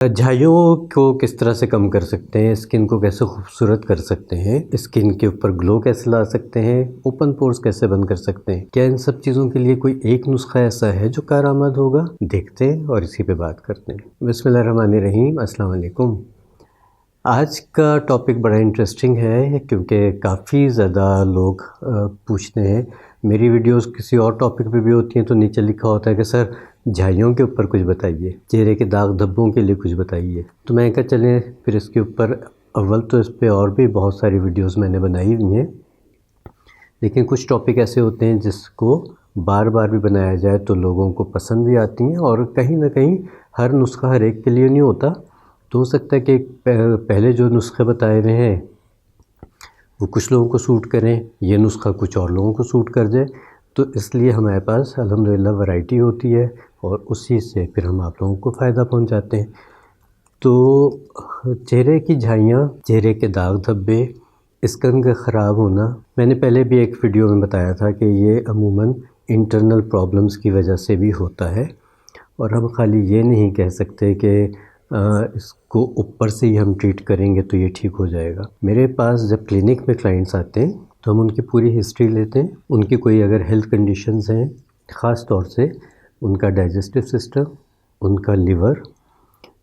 جھائیوں کو کس طرح سے کم کر سکتے ہیں، اسکن کو کیسے خوبصورت کر سکتے ہیں، اسکن کے اوپر گلو کیسے لا سکتے ہیں، اوپن پورز کیسے بند کر سکتے ہیں، کیا ان سب چیزوں کے لیے کوئی ایک نسخہ ایسا ہے جو کارآمد ہوگا؟ دیکھتے ہیں اور اسی پہ بات کرتے ہیں۔ بسم اللہ الرحمن الرحیم، السلام علیکم۔ آج کا ٹاپک بڑا انٹرسٹنگ ہے کیونکہ کافی زیادہ لوگ پوچھتے ہیں، میری ویڈیوز کسی اور ٹاپک پہ بھی ہوتی ہیں تو نیچے لکھا ہوتا ہے کہ سر جھائیوں کے اوپر کچھ بتائیے، چہرے کے داغ دھبوں کے لیے کچھ بتائیے۔ تو میں کہا چلیں پھر اس کے اوپر اول تو اس پہ اور بھی بہت ساری ویڈیوز میں نے بنائی ہوئی ہیں، لیکن کچھ ٹاپک ایسے ہوتے ہیں جس کو بار بار بھی بنایا جائے تو لوگوں کو پسند بھی آتی ہیں، اور کہیں نہ کہیں ہر نسخہ ہر ایک کے لیے نہیں ہوتا، تو ہو سکتا ہے کہ پہلے جو نسخے بتائے ہوئے ہیں وہ کچھ لوگوں کو سوٹ کریں، یہ نسخہ کچھ اور لوگوں کو سوٹ کر جائے، تو اس لیے ہمارے پاس الحمدللہ ورائٹی ہوتی ہے اور اسی سے پھر ہم آپ لوگوں کو فائدہ پہنچاتے ہیں۔ تو چہرے کی جھائیاں، چہرے کے داغ دھبے، اسکن کا خراب ہونا، میں نے پہلے بھی ایک ویڈیو میں بتایا تھا کہ یہ عموماً انٹرنل پرابلمز کی وجہ سے بھی ہوتا ہے، اور ہم خالی یہ نہیں کہہ سکتے کہ اس کو اوپر سے ہی ہم ٹریٹ کریں گے تو یہ ٹھیک ہو جائے گا۔ میرے پاس جب کلینک میں کلائنٹس آتے ہیں تو ہم ان کی پوری ہسٹری لیتے ہیں، ان کی کوئی اگر ہیلتھ کنڈیشنز ہیں، خاص طور سے ان کا ڈائجسٹو سسٹم، ان کا لیور،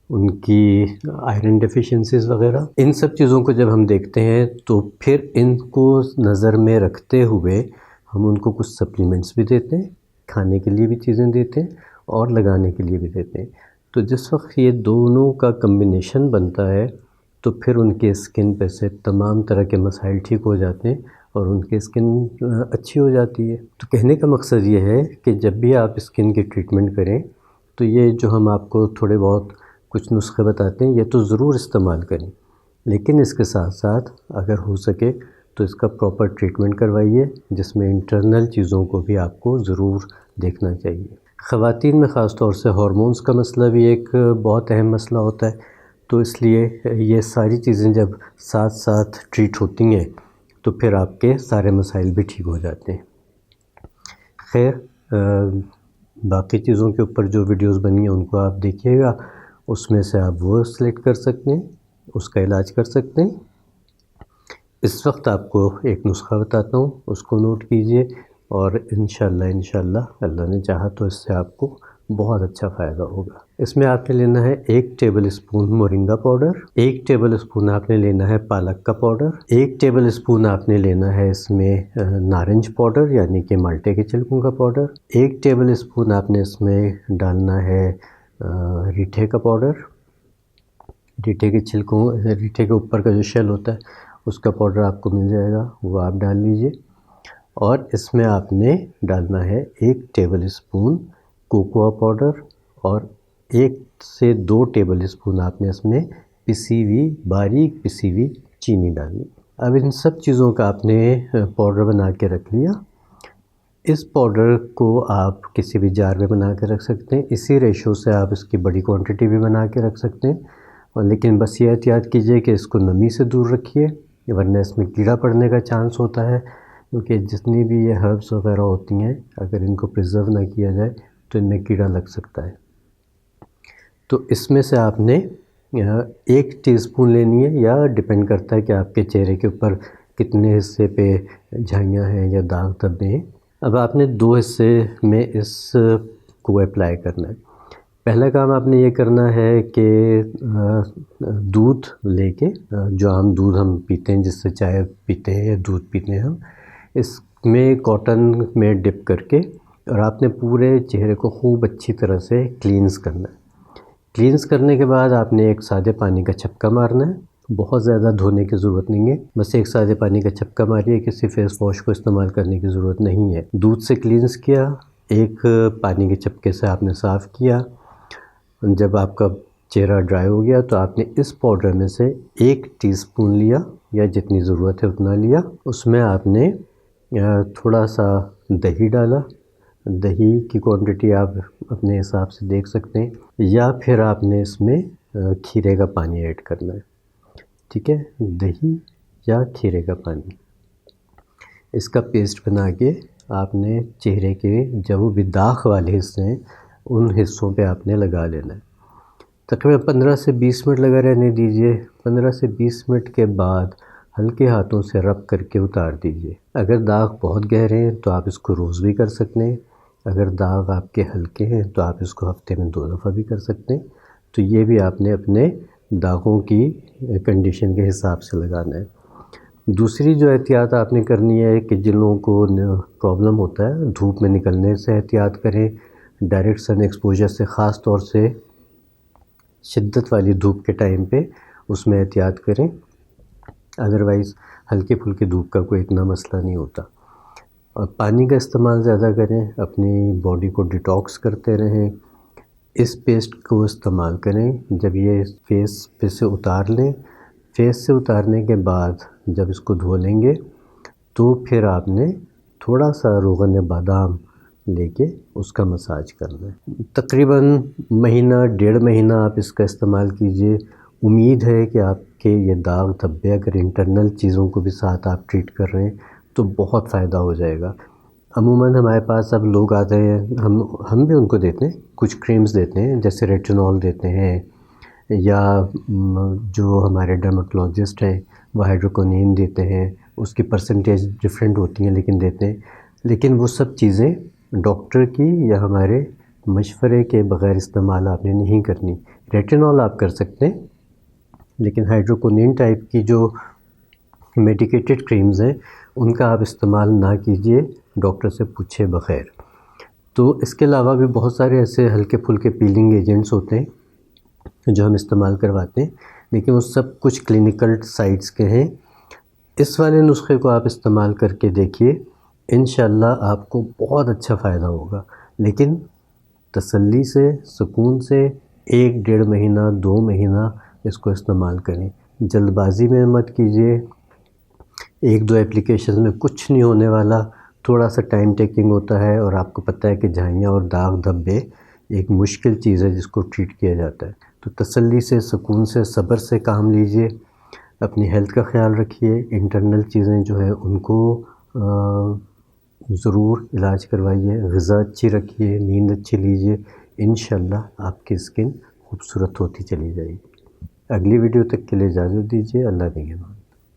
ان کی آئرن ڈیفیشنسیز وغیرہ، ان سب چیزوں کو جب ہم دیکھتے ہیں تو پھر ان کو نظر میں رکھتے ہوئے ہم ان کو کچھ سپلیمنٹس بھی دیتے ہیں، کھانے کے لیے بھی چیزیں دیتے ہیں اور لگانے کے لیے بھی دیتے ہیں۔ تو جس وقت یہ دونوں کا کمبینیشن بنتا ہے تو پھر ان کے اسکن پہ سے تمام طرح کے مسائل ٹھیک ہو جاتے ہیں اور ان کی اسکن اچھی ہو جاتی ہے۔ تو کہنے کا مقصد یہ ہے کہ جب بھی آپ اسکن کی ٹریٹمنٹ کریں تو یہ جو ہم آپ کو تھوڑے بہت کچھ نسخے بتاتے ہیں یہ تو ضرور استعمال کریں، لیکن اس کے ساتھ ساتھ اگر ہو سکے تو اس کا پراپر ٹریٹمنٹ کروائیے، جس میں انٹرنل چیزوں کو بھی آپ کو ضرور دیکھنا چاہیے۔ خواتین میں خاص طور سے ہارمونز کا مسئلہ بھی ایک بہت اہم مسئلہ ہوتا ہے، تو اس لیے یہ ساری چیزیں جب ساتھ ساتھ ٹریٹ ہوتی ہیں تو پھر آپ کے سارے مسائل بھی ٹھیک ہو جاتے ہیں۔ خیر، باقی چیزوں کے اوپر جو ویڈیوز بنی ہیں ان کو آپ دیکھیے گا، اس میں سے آپ وہ سلیکٹ کر سکتے ہیں، اس کا علاج کر سکتے ہیں۔ اس وقت آپ کو ایک نسخہ بتاتا ہوں، اس کو نوٹ کیجئے، اور انشاءاللہ اللہ نے چاہا تو اس سے آپ کو بہت اچھا فائدہ ہوگا۔ اس میں آپ نے لینا ہے 1 table spoon moringa powder, 1 table spoon آپ نے لینا ہے پالک کا پاؤڈر، 1 ٹیبل اسپون آپ نے لینا ہے اس میں نارنج پاؤڈر یعنی کہ مالٹے کے چھلکوں کا پاؤڈر، 1 ٹیبل اسپون آپ نے اس میں ڈالنا ہے ریٹھے کا پاؤڈر، ریٹھے کے چھلکوں، ریٹھے کے اوپر کا جو شیل ہوتا ہے اس کا پاؤڈر آپ کو مل جائے گا، وہ آپ ڈال لیجئے، اور اس میں آپ نے ڈالنا ہے 1 ٹیبل اسپون کوکوا پاؤڈر، اور 1 سے 2 ٹیبل اسپون آپ نے اس میں پسی ہوئی، باریک پسی ہوئی چینی ڈالنی۔ اب ان سب چیزوں کا آپ نے پاؤڈر بنا کے رکھ لیا۔ اس پاؤڈر کو آپ کسی بھی جار میں بنا کے رکھ سکتے ہیں، اسی ریشو سے آپ اس کی بڑی کوانٹٹی بھی بنا کے رکھ سکتے ہیں، اور لیکن بس یہ احتیاط کیجئے کہ اس کو نمی سے دور رکھیے، ورنہ اس میں کیڑا پڑنے کا چانس ہوتا ہے، کیونکہ جتنی بھی یہ ہربس وغیرہ ہوتی ہیں اگر ان کو پریزرو نہ کیا جائے تو ان میں کیڑا لگ سکتا ہے۔ تو اس میں سے آپ نے 1 ٹی اسپون لینی ہے، یا ڈیپینڈ کرتا ہے کہ آپ کے چہرے کے اوپر کتنے حصے پہ جھائیاں ہیں یا داغ دھبے ہیں۔ اب آپ نے 2 حصے میں اس کو اپلائی کرنا ہے۔ پہلا کام آپ نے یہ کرنا ہے کہ دودھ لے کے، جو عام دودھ ہم پیتے ہیں، جس سے چائے پیتے ہیں یا دودھ پیتے ہیں ہم، اس میں کاٹن میں ڈپ کر کے، اور آپ نے پورے چہرے کو خوب اچھی طرح سے کلینز کرنا ہے۔ کلینز کرنے کے بعد آپ نے ایک سادے پانی کا چھپکا مارنا ہے، بہت زیادہ دھونے کی ضرورت نہیں ہے، بس ایک سادے پانی کا چھپکا ماریے، کسی فیس واش کو استعمال کرنے کی ضرورت نہیں ہے۔ دودھ سے کلینز کیا، ایک پانی کے چھپکے سے آپ نے صاف کیا، جب آپ کا چہرہ ڈرائی ہو گیا تو آپ نے اس پاؤڈر میں سے 1 ٹی اسپون لیا، یا جتنی ضرورت ہے اتنا لیا، اس میں آپ نے تھوڑا سا دہی ڈالا، دہی کی کوانٹٹی آپ اپنے حساب سے دیکھ سکتے ہیں، یا پھر آپ نے اس میں کھیرے کا پانی ایڈ کرنا ہے، ٹھیک ہے، دہی یا کھیرے کا پانی، اس کا پیسٹ بنا کے آپ نے چہرے کے جو بھی داغ والے حصے ہیں ان حصوں پہ آپ نے لگا لینا ہے۔ تقریباً 15 سے 20 منٹ لگا رہنے دیجیے۔ 15 سے 20 منٹ کے بعد ہلکے ہاتھوں سے رب کر کے اتار دیجیے۔ اگر داغ بہت گہرے ہیں تو آپ اس کو روز بھی کر سکتے ہیں، اگر داغ آپ کے ہلکے ہیں تو آپ اس کو ہفتے میں 2 دفعہ بھی کر سکتے ہیں۔ تو یہ بھی آپ نے اپنے داغوں کی کنڈیشن کے حساب سے لگانا ہے۔ دوسری جو احتیاط آپ نے کرنی ہے کہ جن لوگوں کو پرابلم ہوتا ہے دھوپ میں نکلنے سے احتیاط کریں، ڈائریکٹ سن ایکسپوجر سے، خاص طور سے شدت والی دھوپ کے ٹائم پہ اس میں احتیاط کریں، ادروائز ہلکے پھلکے دھوپ کا کوئی اتنا مسئلہ نہیں ہوتا۔ اور پانی کا استعمال زیادہ کریں، اپنی باڈی کو ڈیٹاکس کرتے رہیں۔ اس پیسٹ کو استعمال کریں جب یہ فیس پہ سے اتار لیں، فیس سے اتارنے کے بعد جب اس کو دھو لیں گے تو پھر آپ نے تھوڑا سا روغن بادام لے کے اس کا مساج کرنا ہے۔ تقریباً مہینہ 1.5 مہینہ آپ اس کا استعمال کیجئے۔ امید ہے کہ آپ کے یہ داغ دھبے اگر انٹرنل چیزوں کو بھی ساتھ آپ ٹریٹ کر رہے ہیں تو بہت فائدہ ہو جائے گا۔ عموماً ہمارے پاس اب لوگ آتے ہیں، ہم بھی ان کو دیتے ہیں، کچھ کریمز دیتے ہیں جیسے ریٹینول دیتے ہیں، یا جو ہمارے ڈرماٹولوجسٹ ہیں وہ ہائیڈروکونین دیتے ہیں، اس کی پرسنٹیج ڈفرینٹ ہوتی ہیں لیکن دیتے ہیں۔ لیکن وہ سب چیزیں ڈاکٹر کی یا ہمارے مشورے کے بغیر استعمال آپ نے نہیں کرنی۔ ریٹینول آپ کر سکتے ہیں لیکن ہائیڈروکونین ٹائپ کی جو میڈیکیٹڈ کریمز ہیں ان کا آپ استعمال نہ کیجیے ڈاکٹر سے پوچھے بغیر۔ تو اس کے علاوہ بھی بہت سارے ایسے ہلکے پھلکے پیلنگ ایجنٹس ہوتے ہیں جو ہم استعمال کرواتے ہیں، لیکن وہ سب کچھ کلینکل سائٹس کے ہیں۔ اس والے نسخے کو آپ استعمال کر کے دیکھیے، انشاءاللہ آپ کو بہت اچھا فائدہ ہوگا، لیکن تسلی سے، سکون سے 1-1.5 مہینہ 2 مہینہ اس کو استعمال کریں۔ جلد بازی میں مت کیجیے، 1-2 اپلیکیشن میں کچھ نہیں ہونے والا، تھوڑا سا ٹائم ٹیکنگ ہوتا ہے، اور آپ کو پتہ ہے کہ جھائیاں اور داغ دھبے ایک مشکل چیز ہے جس کو ٹریٹ کیا جاتا ہے۔ تو تسلی سے، سکون سے، صبر سے کام لیجئے، اپنی ہیلتھ کا خیال رکھیے، انٹرنل چیزیں جو ہیں ان کو ضرور علاج کروائیے، غذا اچھی رکھیے، نیند اچھی لیجیے، انشاءاللہ آپ کی اسکن خوبصورت ہوتی چلی جائے گی۔ اگلی ویڈیو تک کے لیے اجازت دیجیے، اللہ نگہبان۔